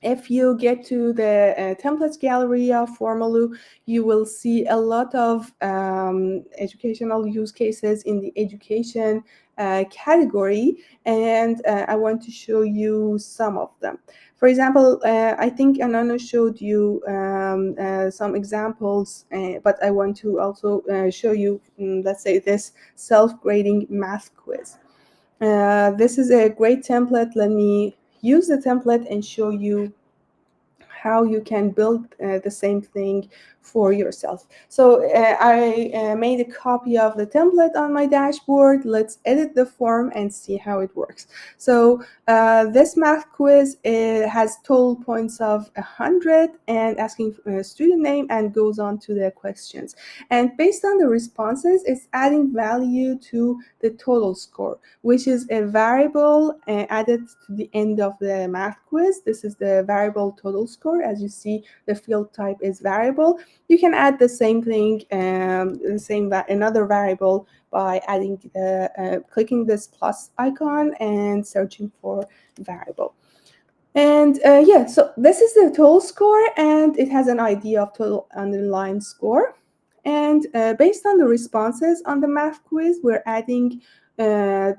If you get to the templates gallery of Formaloo, you will see a lot of educational use cases in the education category, and I want to show you some of them. For example, I think Anana showed you some examples, but I want to also show you, let's say, this self-grading math quiz. This is a great template. Let me use the template and show you how you can build the same thing for yourself. So I made a copy of the template on my dashboard. Let's edit the form and see how it works. So this math quiz has total points of 100 and asking student name, and goes on to the questions. And based on the responses, it's adding value to the total score, which is a variable added to the end of the math quiz. This is the variable total score. As you see, the field type is variable. You can add the same thing, another variable by adding clicking this plus icon and searching for variable. And yeah, so this is the total score, and it has an ID of total underlying score. And based on the responses on the math quiz, we're adding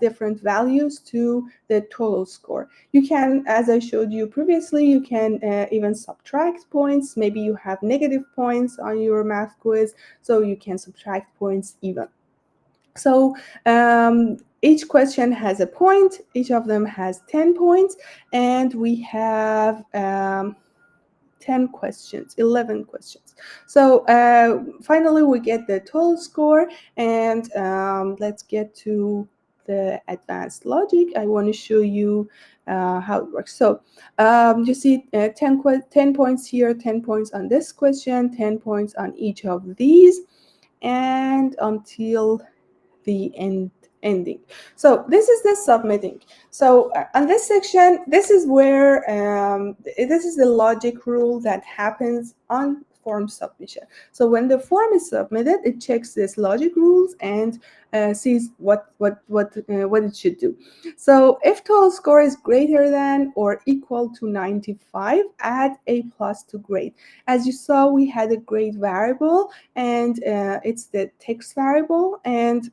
different values to the total score. You can, as I showed you previously, you can even subtract points. Maybe you have negative points on your math quiz, so you can subtract points even. So each question has a point. Each of them has 10 points, and we have 10 questions, 11 questions. So finally, we get the total score, and let's get to the advanced logic. I want to show you how it works. So you see 10 points here, 10 points on this question, 10 points on each of these, and until the ending. So this is the submitting. So on this section, this is where this is the logic rule that happens on form submission. So when the form is submitted, it checks this logic rules and sees what it should do. So if total score is greater than or equal to 95, add a plus to grade. As you saw, we had a grade variable, and it's the text variable, and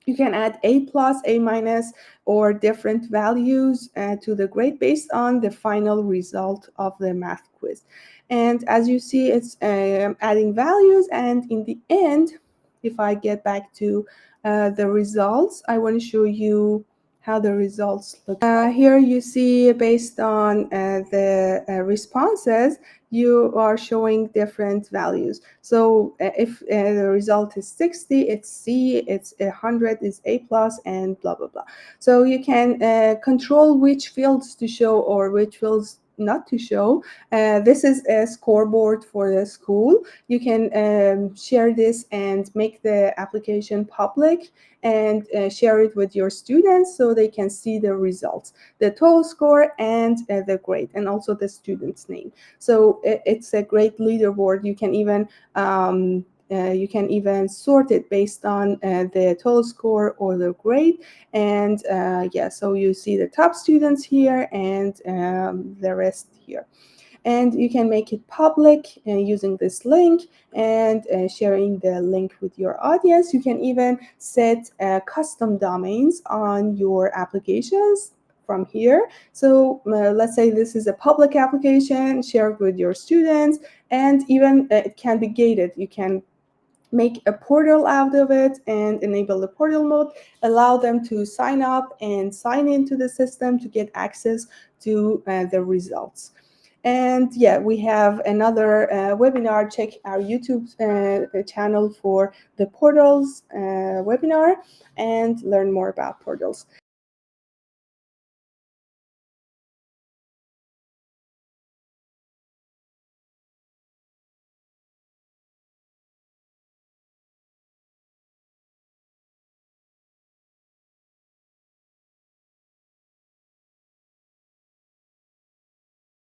you can add A plus, A minus, or different values to the grade based on the final result of the math quiz. And as you see, it's adding values. And in the end, if I get back to the results, I want to show you how the results look. Here you see, based on the responses, you are showing different values. So if the result is 60, it's C, it's 100, it's A plus, and blah, blah, blah. So you can control which fields to show or which fields not to show. This is a scoreboard for the school. You can share this and make the application public and share it with your students so they can see the results, the total score and the grade, and also the student's name. So it's a great leaderboard. You can even sort it based on the total score or the grade. And yeah, so you see the top students here and the rest here. And you can make it public using this link and sharing the link with your audience. You can even set custom domains on your applications from here. So let's say this is a public application, share it with your students, and even it can be gated. You can make a portal out of it and enable the portal mode, allow them to sign up and sign into the system to get access to the results. And yeah, we have another webinar. Check our YouTube channel for the portals webinar and learn more about portals.